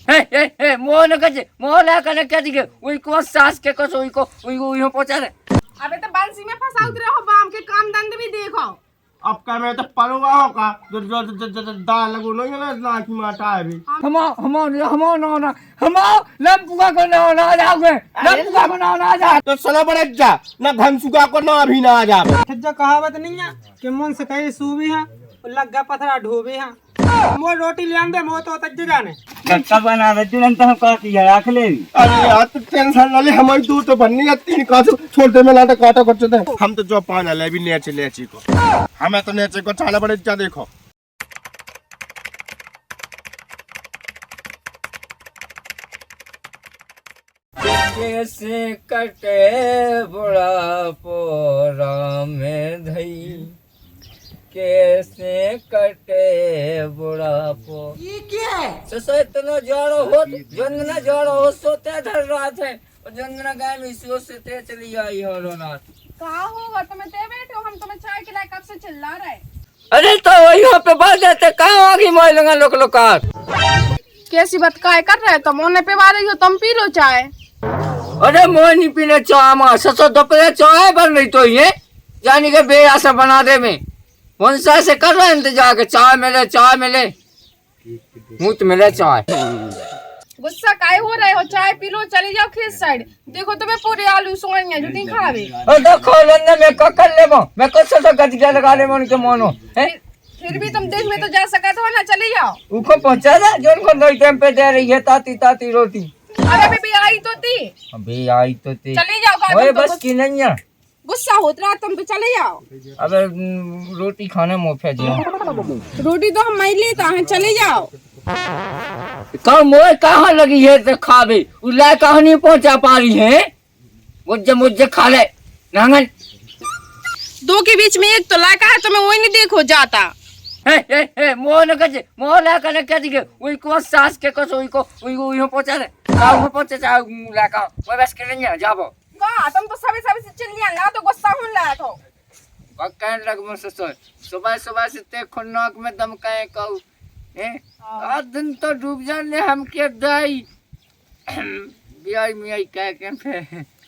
मोह न कजे मोह ला कने क्या दिखे वही को सास के को वही को वही पहुंचा रे। अबे तो बंसी में फंसा उतरे हो बाम के काम धंधे भी देखो। अब क्या मैं तो परूंगा होगा जो दाल लगो नहीं है ना की माटा है भी हम ना लंपुआ को ना जाओगे लंपुआ को ना जा तो सला बड़े जा ना घनसुगा को ना अभी ना आ जा जो कहावत नहीं है कि मन से कहीं सूबी है लग्गा पथरा ढोबे है मो रोटी ले आंदे मो तो तक जाने कब बना दे तुरंत हम काटी है रख ले। अरे यार तू टेंशन ना ले हमारी दूर तो बननी है तीन का छोटे में लाटा काटा करते थे हम तो जो पाना ले भी नेचे लेची को हमें तो नेचे को चाला बड़े जा देखो कैसे कटे बुढ़ापो राम धई कैसे कटे बुढ़ापो। ये क्या है? ससुर इतना जोड़ो हो जंगना जोड़ो हो सोते धर रहा थे और जंगना गाय में सो से ते चली आई हो रात। कहा होगा तुम्हें ते बैठे हो हम तुम्हें चाय के लायक कब से चिल्ला रहे। अरे तो वही पे बात जाते कहाँ आगे मोह लगा लोकार कैसी बात काय कर रहे तुम उन्हें पे रही हो तुम पी लो चाय। अरे मोह नहीं पीने चाय माँ ससुर दोपहर चाय बन रही तो ये जानी के बे आशा बना दे में वंशा से कर रहे इंतजार के चाय मिले मुझ मिले चाय। गुस्सा काय हो रहे हो चाय पी लो चली जाओ खेत साइड देखो तुम्हें पूरे आलू सोनिया जो नहीं खावे। देखो लन्ने में कर ले मैं कैसे तो गतिया लगा ले उनके मोनो फिर भी तुम देश में तो जा सका था ना चली जाओ। उनको पहुंचा दे जो उनको नई टाइम पे दे रही है ताती रोटी। अरे बेबी आई तो थी अभी आई तो थी चली जाओ ओए बस की नहीं है गुस्सा होता रहा तुम तो चले जाओ। अबे रोटी खाने मुँह जी रोटी तो हम लेता है चले जाओ। कहाँ मोह कहाँ लगी है तो खावे उल्ला कहाँ नहीं पहुंचा पा रही है मुझे खा ले नांगन दो के बीच में एक तो लाका है तुम्हें वही नहीं देखो जाता मोह न कजे मोह ला कने क्या दिखे वही को सास के को वही पहुंचा रे गाँव पहुंचे चाहे लाका वो बस के नहीं जाबो का तुम तो सभी से चिल्लियां ना तो गुस्सा होने लगा तो कहने लग मुझसे सुबह से ते खुन्नक में दम कहे कहू आज दिन तो डूब जाने हम के दाई बियाई मियाई कह के पे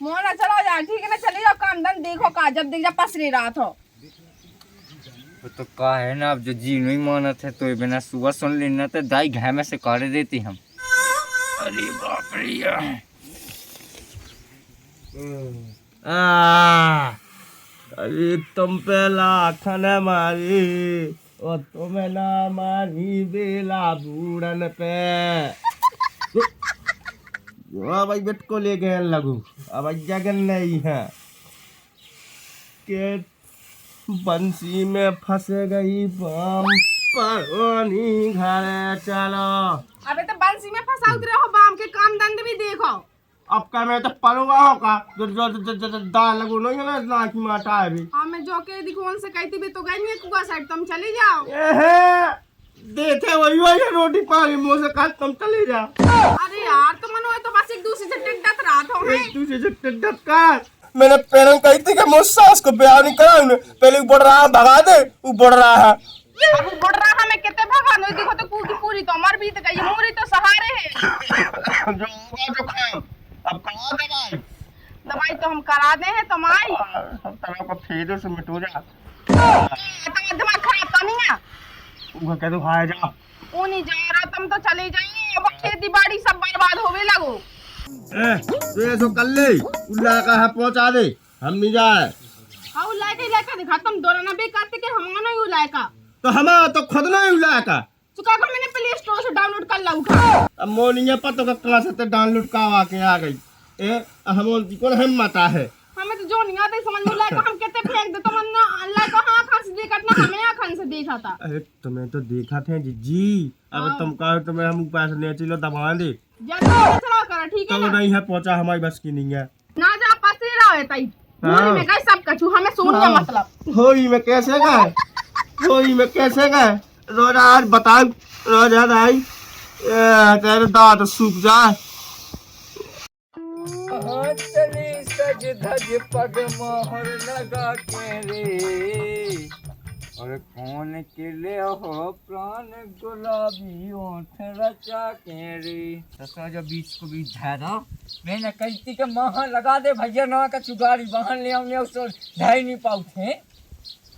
मोना चलो यार ठीक है ना चले जाओ काम धन देखो का जब देख जा पसरी रात हो तो का है ना अब जो जी नहीं माना थे तो बिना सुबह सुन लेना तो दाई घर में से काट देती हम। अरे बाप रे अरे तुम पहला खाना मारी और तुम्हें ना मारी बेला बूढ़न पे अब बेट को ले गए लगू अब जगन नहीं है के बंसी में फंस गई बम पानी घर चलो। अबे तो बंसी में फंसा उतरे हो बाम के काम धंधे भी देखो। अब क्या मैं तो परूंगा होगा जो दाल लगो नहीं है ना की माटा है भी हाँ मैं जो के दिखो उनसे कहती भी तो गई नहीं कुआ साइड तुम चले जाओ। देखे वही रोटी पानी मुंह से काट तुम चले जाओ। अरे यार तुम मनो तो बस एक दूसरे से टिड्डत रहा था एक दूसरे से टिड्डत का मैंने पहले कही थी कि मुझ सास को ब्याह नहीं करा पहले बढ़ रहा भगा दे वो बढ़ रहा है अब बढ़ रहा है मैं कितने भगवान देखो तो पूरी तो अमर भी तो गई मोरी तो सहारे है जो होगा जो खाओ अब कहाँ दवाई तो हम करा दे हैं तुम्हारी सब तरह को फेदे से मिटो जा दिमाग खराब तो नहीं है वो कह दो खाया जा वो नहीं जा रहा तुम तो चले जाइए अब खेती बाड़ी सब बर्बाद होवे लगो। तो ये तो कर ले उल्ला का है पहुंचा दे हम नहीं जाए हाँ उल्लाका दिखा तुम दोराना बेकार थे कि हम नहीं उल्लाका तो हमारा तो खुद नहीं उल्ला का चुका को मैंने प्ले स्टोर से डाउनलोड कर ला उठा अब मोनिया पता का कहाँ से डाउनलोड करवा के आ गई हम कौन हम माता है हमें तो जो नहीं आता समझ में लायक हम कहते फेंक दे तो मन ना अल्लाह को हाँ खान से देखा ना हमें आँखन से देखा था। अरे तुम्हें तो देखा थे जी अब तुम कहो तुम्हें हम ऊपर से नहीं चिलो दबा दे चला कर ठीक है तो नहीं है पहुंचा हमारी बस की नहीं है ना जा पसी रहा है ताई मोरी में गए सब कछु हमें सोनिया मतलब होई में कैसे गए रोजा आज बताओ रोजा आई तेरे दांत सूख जाए चली सज धज पग मोहर लगा के रे अरे कौन केले हो प्राण गुलाबी ओठ रचा के रे ससुरा जो बीच को बीच धारा मैंने कहती के महा लगा दे भैया ना का चुगाड़ी बहन ले हमने उसको ढाई नहीं पाऊ थे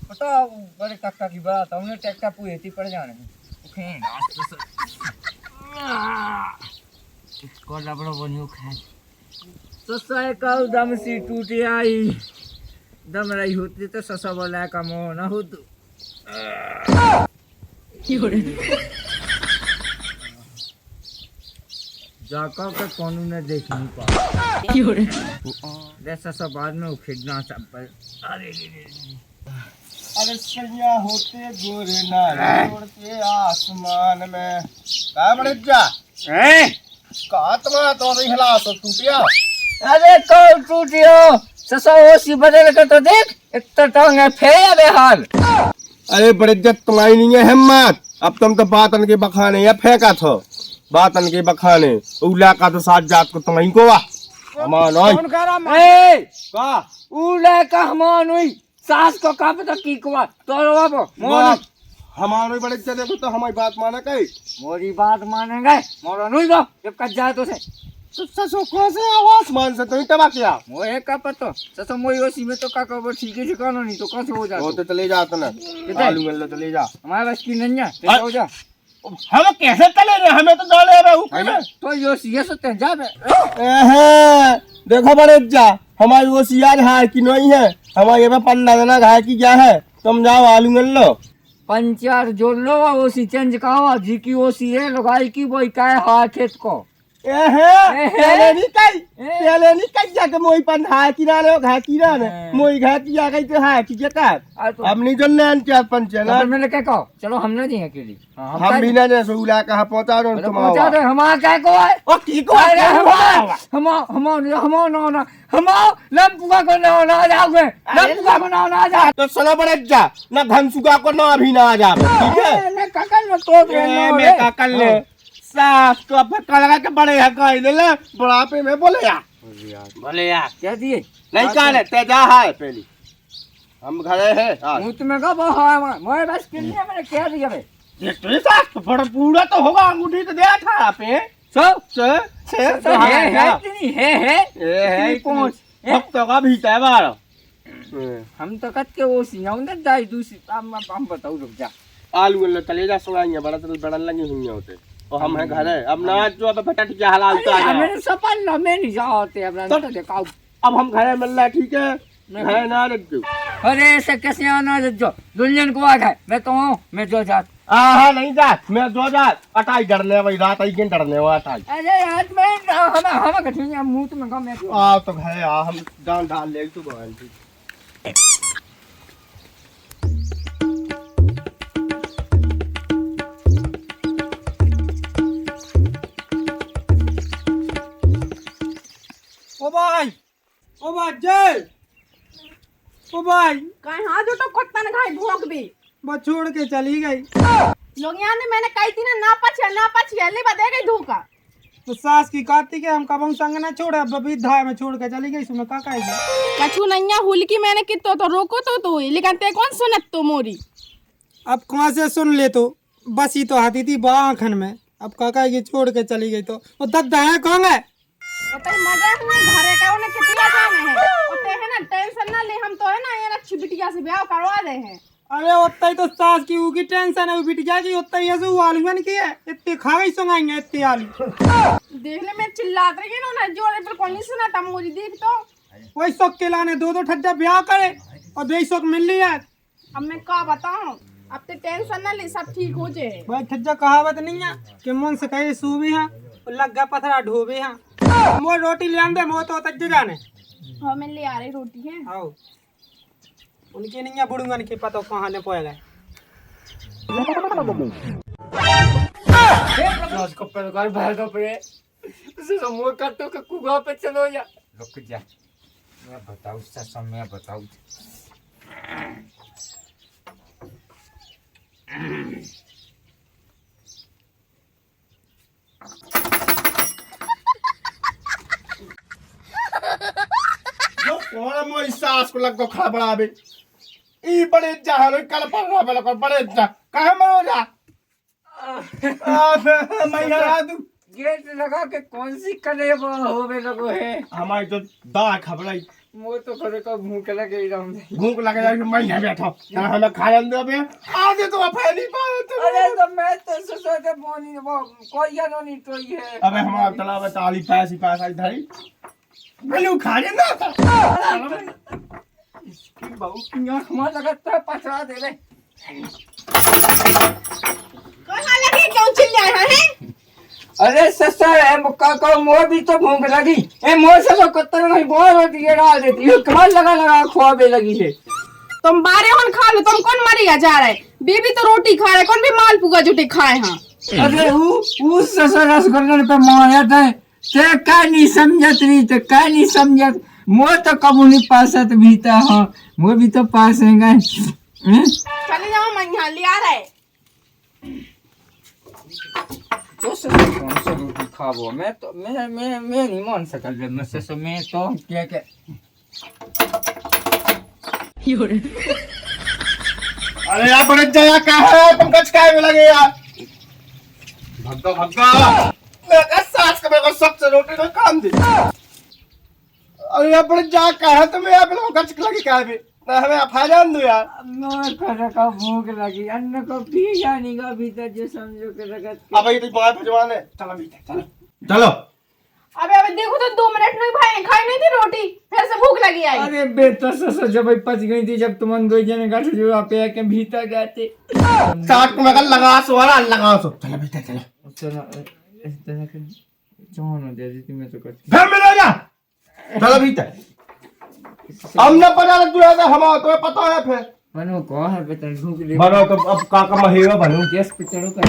पता बड़े काका की बात हमने ट्रैक्टर पूरी थी पड़ जाने ओके इसको लबड़ो बनियो खा ससुरा का दम सी टूट आई दम रही होती तो ससा बोला का मोह ना हो तो जाका का कानून ने देख नहीं पा जैसा सब बाद में उखड़ना सब पर अरे सैया होते गोरे नारे उड़ते आसमान में का बड़े जा का तुम्हारा तो नहीं हिला तो टूटिया अरे कौन टूटियो ससा ओसी बदल के तो देख इतना टांग है फेया बेहाल अरे बड़े जब तुम्हारी नहीं है हिम्मत अब तुम तो बातन के बखाने या फेंका था बातन के बखाने उला का तो साथ जात को तुम्हारी को अमान ए का उला का हमान हुई सास को का पता की कुआ तोरो बाबू मोर हमारे बड़े जदे को तो हमारी बात माना कई मोरी बात मानेंगे मोरो नहीं दो जब कट जाए तो से तो ससो को से आवाज मान से तो तबा क्या मोए का पतो ससो मोई ओसी में तो का को ठीक है ठिकाना नहीं तो कैसे हो जाए वो तो चले जात ना आलू मिल तो ले जा हमारे बस की नहीं है तो हो जा हम कैसे चले रे हमें तो जाने है ऊपर तो यो सीए सोते जा बे देखो बड़े जा हमारी वो सियार है कि नहीं है हमारे में पन्ना देना है कि क्या है तुम जाओ आलू मिल लो पंचार जोड़ लो वो सी चेंज कहा जी की वो सी है लगाई की वो काय हा खेत को पहले नहीं कही जाके मोई पन है किनारे है किनारे मोई घर किया गई तो है कि क्या अब नहीं जनने अंचार पंचे ना मैंने क्या कहो चलो हम ना दिए अकेली हम भी ना ने सुला कहा पहुंचा दो तुम पहुंचा दे हमारा क्या को है ओ की को अरे हम लंपुआ को ना जाओगे लंपुआ को ना जा तो चलो बड़े जा ना घनसुगा को ना अभी ना जा ठीक है मैं काकल में तो मैं काकल ले साफ तो अब लगा के बड़े है कह दे ले बुढ़ापे में बोले यार क्या दिए नहीं काले तेजा है पहली हम घरे हैं मुंह तुम्हें का बहुत मैं बस के लिए मैंने क्या दिया बे ये तो साफ बड़ा पूरा तो होगा अंगूठी तो दिया था पे सब से है पहुंच अब तो का भी है बार हम तो कत के वो सी हम दाई दूसरी हम बताओ रुक जा आलू ले चले जा सोएंगे बड़ा लगी हुई होते और हम हैं घर है अब ना जो अब बेटा ठीक है हलाल तो आ मेरे सपन ना मैं नहीं जाते अब तो दिखाओ अब हम घर मिल रहा ठीक है है ना रख अरे ऐसे कैसे आना जो दुल्हन को आ गए मैं तो हूँ मैं जो जात हाँ नहीं जा मैं जो जा अटाई डरने वही रात आई के डरने वो अटाई अरे यार मैं हम कठिन मुंह तो मैं मैं आ तो है आ हम डाल डाल ले तो बहन ठीक ओ भाई जय ओ भाई कहीं हाथ उठो कुत्ता ने खाई भोंक भी बस छोड़ के चली गई लोग यहाँ ने मैंने कही थी ना पछिया ले बदे गई धोखा तो सास की काती के हम कब संग ना छोड़े अब विधा में छोड़ के चली गई सुनो का कहेगी कछु नैया हुलकी मैंने कितो तो रोको तो लेकिन ते कौन सुनत तो मोरी अब कहाँ से सुन ले तो बस ही तो हाथी थी बाखन में अब काका की छोड़ के चली गई तो वो दद्दा है कौन है तो मजा हुए घरे का उन्हें कितना जाने है और ते है ना टेंशन ना ले हम तो है ना ये अच्छी बिटिया से ब्याह करवा दे हैं अरे उतना ही तो सास की उगी टेंशन है वो बिटिया की उतना ही ऐसे आलू की है इतने खा गई सुनाएंगे इतने आलू देखने में चिल्लात रही है ना जोरे पर कौन नहीं सुना था मोरी देख तो वही शौक के लाने दो ठड्डा ब्याह करे और दो शौक मिल रही है अब मैं क्या बताऊं अब तो टेंशन ना ले सब ठीक हो जाए भाई ठज्जा कहावत नहीं है कि मन से कहे सूबी है और लग्गा पथरा ढोबे है मोर रोटी ले आंदे मो तो तक जाने हाँ मैं ले आ रही रोटी है आओ उनके नहीं है बुड़ूंगन के पता कहाँ ने पोए गए रोज को पर घर बाहर का पड़े उसे समूह काटो के कुआ पे चलो जा रुक जा मैं बताऊं ससा मैं बताऊं जो कौन मोई सास को लग को खड़ा बड़ा बे की बड़े जा हलो कल पर बेलो कर बड़े जा कहे मरो जा मैं यार तू गेट लगा के कौन सी करे वो होवे लगो है हमारी तो दा खबराई वो तो करे का भूख लगे एकदम भूख लगे जाके मैं नहीं बैठा ना हमें खाने दे अबे आगे तो अफे नहीं पाए तो अरे तो मैं तो सोचे बोनी वो कोई या नहीं तो ये अबे हमारा तालाब है ताली पैसी पैसा धरी मैंने खाने ना था इसकी बहू की आंख में लगता है पछड़ा दे ले कौन हाल है क्यों चिल्ला रहा है अरे ससुर है मुक्का को मोर भी तो भूख लगी ए मोर से तो कत्तर नहीं बोर होती है डाल देती है कमाल लगा लगा खुआबे लगी है तुम बारे होन खा लो तुम कौन मरिया जा रहा है बेबी तो रोटी खा रहे कौन भी माल पुगा जुटे खाए हाँ अरे वो ससुर रसगुल्ले पे माया था ते का नहीं समझत रही तो का नहीं समझत मोर तो कबू नहीं पासत भी था हाँ मोर भी तो पास है गए चले जाओ मैं यहाँ ले आ रहा है तो ससुर कौन सा रोटी खाबो मैं तो मैं नहीं मान सकल मैं ससुर मैं तो क्या क्या अरे यार बड़े जाया का है पंकज काय में लगे यार भग्गा भग्गा मैं का सास का मेरे को सबसे रोटी का काम दे अरे यार बड़े जा का है तो मैं आप लोग गच लगी काय में ना हमें अफा जान दो यार मोर करे का भूख लगी अन्न को पी जाने का भीतर जो समझो के रगत अब ये तो बाहर भिजवाने चलो भीतर चलो चलो अबे अबे देखो तो 2 मिनट में भाई खाई नहीं थी रोटी फिर से भूख लगी आई अरे बेटा ससुर जब पच गई थी जब तुम दो जने गाठ जो आप के भीतर गए थे साथ में कल लगा सो वाला लगा सो चलो भीतर चलो चलो इस तरह के जानो दे दी मैं तो कर फिर मिलो जा चलो भीतर हमने पता लग गया था हमारा तो पता है फिर बनो को है बेटा भूख ले बनो तो अब काका महेगा बनूं गैस पे चढ़ो कर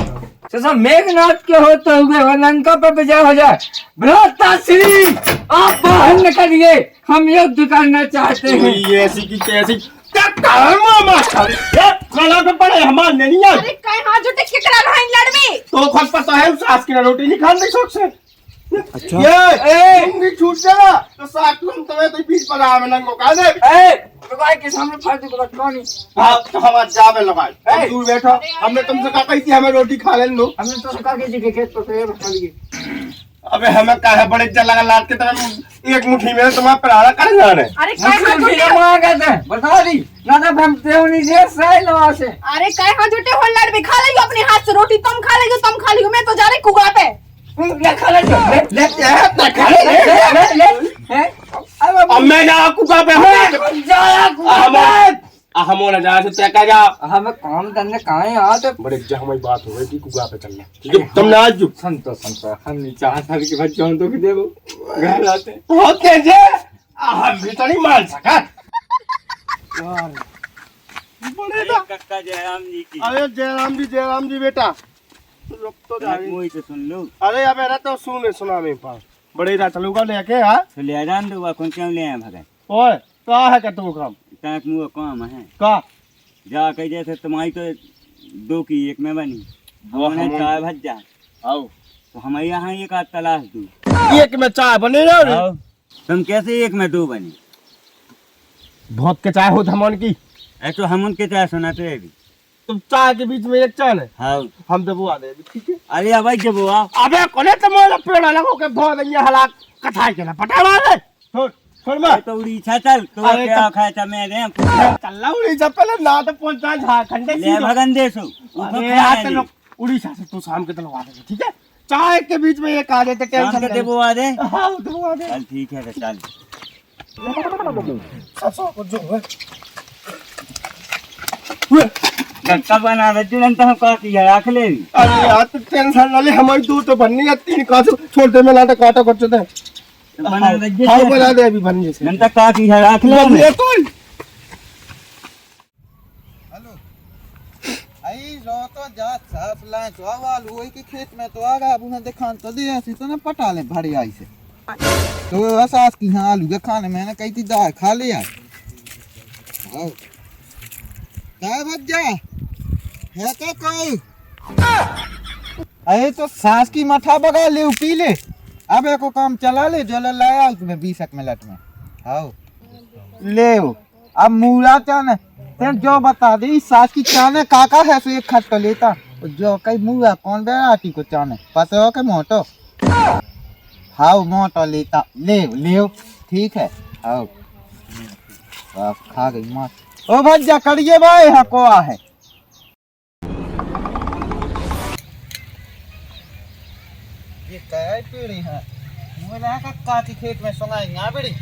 ससुर मेघनाथ के होते हुए लंका पर विजय हो जाए भ्राताश्री आप बाहर निकलिए हम युद्ध करना चाहते हैं ये ऐसी की कैसी क्या काम मास्टर ये खाना तो पड़े हमारे नहीं है अरे कहीं हाथ जुटे किकरा भाई लड़वी तो खुद पता है उस सास की रोटी नहीं खाने शौक से अच्छा ये तुम भी छूट जाना तो साथ तुम तुम्हें तो बीच पर आ में नंगो का दे ए लगाए के सामने फालतू को रखवानी हां तो हमारा जावे लगाए दूर बैठो हमने तुमसे कहा कही थी हमें रोटी खा लेने दो हमने तो सुखा के जी खेत पर पेड़ खा लिए अबे हमें कहा है बड़े जल लगा लाद के तुम्हें एक मुट्ठी में तुम्हारा प्राणा कर जाने अरे कहीं हाथ जुटे मां कहते हैं बता दी ना तो हम देवनी से सही लवा से अरे कहीं हाथ जुटे हो लड़वी खा लेगी अपने हाथ से रोटी तुम खा लेगी मैं तो जा रही कुआ पे ले खा ले ले खा ले हैं अब मैं जा कुका पे हूं जाया कुआ हम ना जा से का जा हमें काम धंधे कहाँ है यहाँ तो बड़े जा हमारी बात हो गई कि कुका पे चलना ठीक है तुम ना आज जो संतो हम नहीं चाहता कि बच्चों तो कि देवो घर आते होते जे हम भी तो नहीं मान सका बड़े दा कक्का जयराम जी की अरे जयराम जी बेटा रुक तो जा वही तो सुन लो अरे अब मेरा तो सुना मेरे पास बड़े दा चलूगा लेके हां तो ले जान दो कौन क्यों ले आए भगत ओए का है का तू काम ताक मुँह काम है का जा कह जैसे तुम्हारी तो 2 की 1 में बनी हमने चाय भज जा आओ तो हमारे यहाँ एक आध तलाश दो एक में चाय बने ना रे आओ तुम कैसे 1 में 2 बनी बहुत के चाय हो हमन की ऐसा हम उनके चाय सुनाते हैं अभी तुम चाय के बीच में एक चाय है हाँ हम तो वो आ दे ठीक है अरे अब जब वो आओ अबे कोने तो मोला पेड़ लगो के बहुत ये हलाक कथा के ना पटा मारे छोड़ मैं तो उड़ीसा चल तो अरे क्या तो- खाए था मैं दे चल उड़ीसा पहले ना तो पहुंचा झारखंड ले भगन देसो अरे यार तो उड़ीसा से तू शाम के तलवा दे ठीक है चाय के बीच में एक आ जाते शाम टेंशन के वो आ दे हां तो वो आ दे चल ठीक है तो चल ससो को जो है कक्का बना रहे तुरंत हम कहा कि रख ले अरे यार तो टेंशन ना ले हमारी दूर तो बननी है 3 का छोड़ दे मैं नाटक काटा करते थे बना रहे हाँ बना दे अभी बन जैसे जनता कहा कि रख ले बन तो आई रो तो जा सब ला चावल वही के खेत में तो आगा अब उन्हें दिखान तो दे ऐसी तो ना पटा ले भरी आई से तो सास की हाँ आलू के खाने मैंने कही थी दाल खा ले यार आओ क्या भज जा है तो कोई अरे तो सास की मठा बगा ले पी ले अब एको काम चला ले जो लाया उसमें 20 मिनट में आओ ले अब मूला चन तेरे जो बता दे इस सास की चाने काका है सो एक खट तो लेता जो कई मुँह कौन बेराती को चाने पता हो के मोटो हाउ मोटो लेता ले ले ठीक है हाउ बस खा गई मत ओ भज्जा करिए भाई हाँ को है ये क्या पीड़ी है मुझे कक्का के खेत में सुनाई ना पीड़ी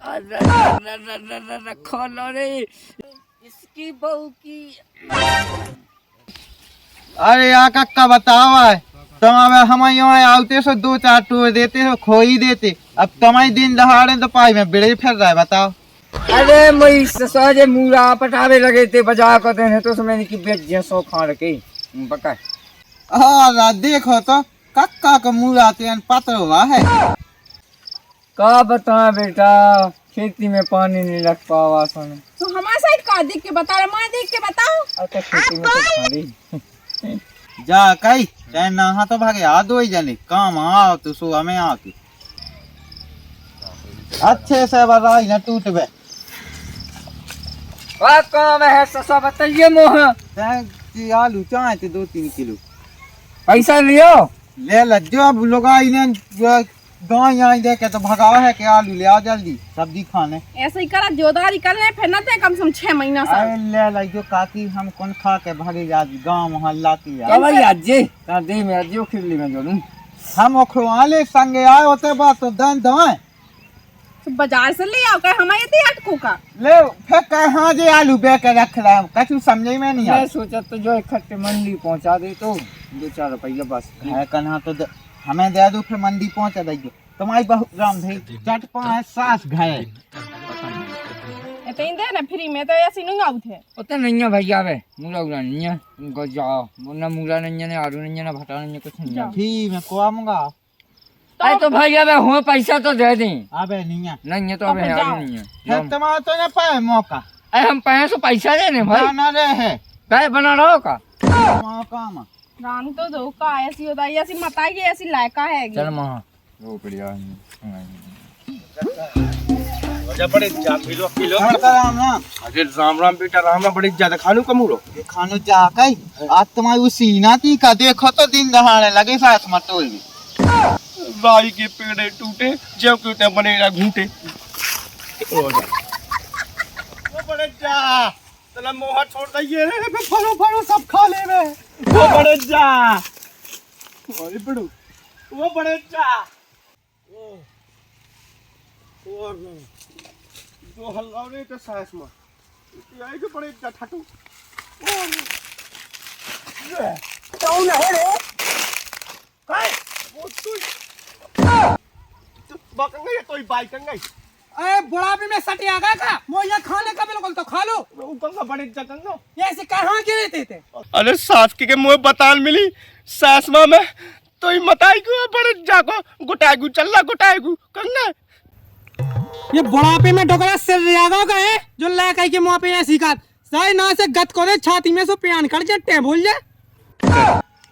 अरे खोलो रे इसकी बहू की। अरे यार कक्का बताओ है तुम अब हम यहाँ आते सो 2-4 टूर देते हो खो ही देते अब तुम्हारी दिन दहाड़े तो पाई में बिड़े फिर रहा है बताओ। अरे मई ससाजे मूला पटावे लगे थे बजा को देने तो उसमें की बेच जैसो खा रखे पका। हाँ देखो तो कक्का का मुँह आते हैं पत्र हुआ है का बता बेटा खेती में पानी नहीं लग पावा सोने तो हमारे साइड का देख के बता रहे माँ देख के बताओ। अच्छा खेती में तो खाली जा कई चाहे नहा तो भागे आ दो ही जने काम आओ तो सो हमें आके अच्छे से बराई न टूट बे काम है ससा बताइए मोह चाहे आलू चाहे थे 2-3 किलो पैसा लियो ले ल जो अब लोग आई ने गाँव यहाँ देखे तो भगावा है कि आलू ले आओ जल्दी सब्जी खाने ऐसे ही करा जोदारी करने फिर न थे कम से कम 6 महीना से। अरे ले ला जो काकी हम कौन खा के भागे जा गाँव मोहल्ला की यार भाई अज्जे का दे में अज्जो खिल्ली में जोड़ूं हम ओखवाले संगे आए होते बात तो दन दवाएं तो बाजार से ले आओ कर हमारे थे अटको का ले फिर कहाँ जे आलू बे के रख रहा हूँ कछु समझे में नहीं मैं आया सोचा तो जो इकट्ठे मंडी पहुंचा दे तो 2-4 रुपया बस है कन्हा तो हमें दे दो फिर मंडी पहुँचा देंगे तुम्हारी बहुत राम भाई चट पाए सास घाय इतने दे ना फ्री में तो ऐसे नहीं आउ थे। उतना नहीं है भैया वे मूला उला नहीं है उनको जाओ ना मूला नहीं है ना आलू नहीं है ना भटा नहीं है कुछ नहीं है। ठीक मैं कुआऊंगा अरे तो भैया वे हो पैसा तो दे दें अबे नहीं है नहीं है तो अबे अब जाओ। आलू नहीं है फिर तुम्हारा तो ना पाए मौका अरे हम 500 पैसा देने भाई ना रहे काय बना रहो का मौका में राम तो दो का ऐसी होता है ऐसी मत आई ऐसी लायका है चल महा वो बढ़िया बड़े जा किलो किलो राम ना अरे राम राम बेटा राम राम बड़ी ज्यादा खानू कमूरो ये खानो जा कई आज तुम्हारी उसी नाती का देखो तो दिन दहाड़े लगे सास मटोल में राई के पेड़े टूटे जब क्यों बने घूटे ओ बड़े जा चला मोहा छोड़ दइए रे फलो फलो सब खा ले वे वो बड़े जा अरे बड़ू वो बड़े जा ओ जो हल्ला रे तो सास में आई के बड़े जा ठाटू कौन है रे काय वो तू बकंगे तो बाई कंगे अरे बुढ़ापे में सटी आ गया का वो यहाँ खाने का बिल्कुल तो खा लो कंगा बड़े जा कंगा ऐसे कहाँ गिरे थे अरे सास के मुँह बताल मिली सास माँ में तो ही मताई को बड़े जाको गुटाएगु चल्ला गुटाएगु कंगा ये बुढ़ापे में डोकरा सिर रियागा का है जो ला कहीं के मुँह पे ऐसी का साई ना से गत करे छाती में सो पियान कर जट्टे भूल जा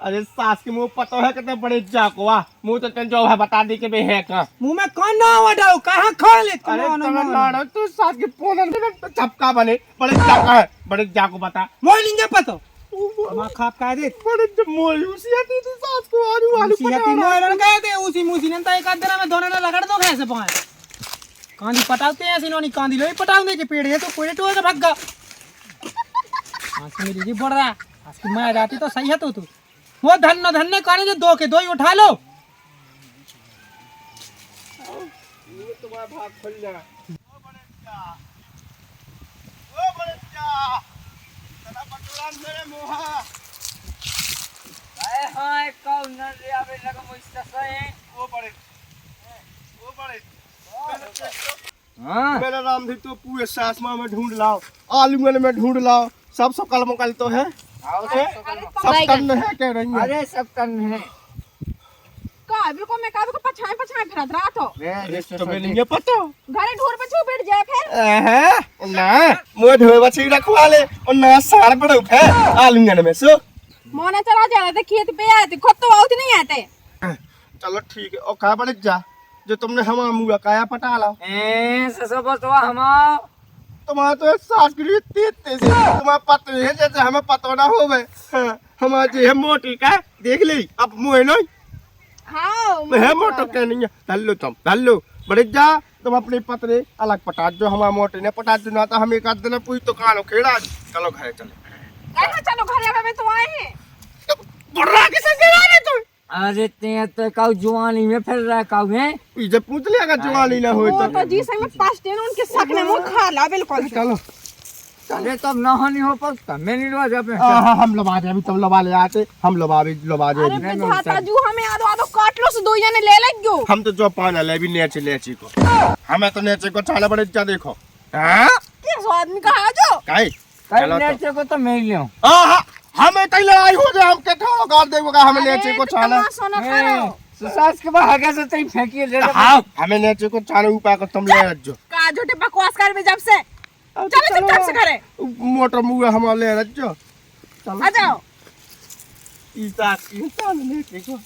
अरे सास के मुँह पता है कितने बड़े जाको वाह मुँह तो तन जो है बता दी के बे है का मुँह में कौन ना वडाओ कहाँ खा ले अरे चलो लाड़ा तू सास के पोलन में तो चपका बने बड़े जाका है बड़े जाको बता मोल नहीं पता हमारा खाप का दे बड़े जो मोल उसी आती थी सास को आलू आलू उसी हती मोल गए थे उसी मुसी ने तो एक आध दिन में दोनों ने रगड़ दो कैसे पाए कांदी पटाते हैं सिनोनी कांदी लोई पटाऊ दे के पेड़ है तो पेड़ टूट के भाग गया आज मेरी जी बढ़ रहा आज की मार जाती तो सही है तो तू वो धन्य काने जो दो के दो ही उठा लो तुम्हारा भाग खुल जा ओ बड़े जा चला पटुरान मेरे मोहा अरे हां कौन न रे आवे लगा मुझसे सही वो बड़े हां मेरा नाम भी तो पूरे सास माँ में ढूंढ लाओ आलू में ढूंढ लाओ सब सकल मकल तो है सब करने है कह रही है अरे सब करने हैं का अभी को मैं का को पछाए फिरत रहा तो वे तुम्हें नहीं पता घरे ढोर पे छू बैठ जाए फिर है ना मुंह धोए बची रखवा ले और ना साड़ पड़ उठे आलू में सो मोने चला जा रहे थे खेत पे आए थे खुद तो आउत नहीं आते चलो ठीक है और कहा बड़े जा जो तुमने हमारा मुँह काया पटा ला ए ससो बतवा हम तुम्हारा तो सास गिरी तेज से तुम्हारा पतले है जैसे हमें पता ना हो गए हमारे जे है मोटी का देख ली अब मुँह नहीं हाँ मैं है मोटो क्या नहीं है धल लो बड़े जा तुम अपने पतले अलग पटाट जो हमारे मोटे ने पटाट जो ना था हमें कर देना पूरी तो कानो खेड़ा चलो घरे चले कैसे चलो घर में तुम आए हैं बुढ़ा किसे गिरा रहे तुम अरे ते तो काऊ जवानी में फिर रहा काऊ है इसे पूछ लिया अगर जवानी ना हो वो तो जी सही में पास टेन उनके शक ने मुंह खा ला बिल्कुल चलो अरे तब नहानी हो पर मैं नहीं लगा जब हाँ हम लोग आ जाए अभी तुम लोग ले आते हम लोग अरे विधाता जू हमें आदो काट लो से दो जने ले लेगो हम तो जो पाना ले भी नेची को हमें तो नेचे को छाना बड़े जा देखो हाँ किस आदमी का है जो काई कल नेचे को तो मैं ही ले हमें कई लड़ाई हो जाए हम के ठाड़ो गाड़ देगा हमें नेचे को छाना सोना करो सास के बाद आगे से तई फेंकी ले हाँ हमें नेचे को छाना ऊपर को तुम ले रजो का झूठे बकवास कर भी जब से चलो चुपचाप से करे मोटर मुँह हम ले रजो आ जाओ इंसान नेचे को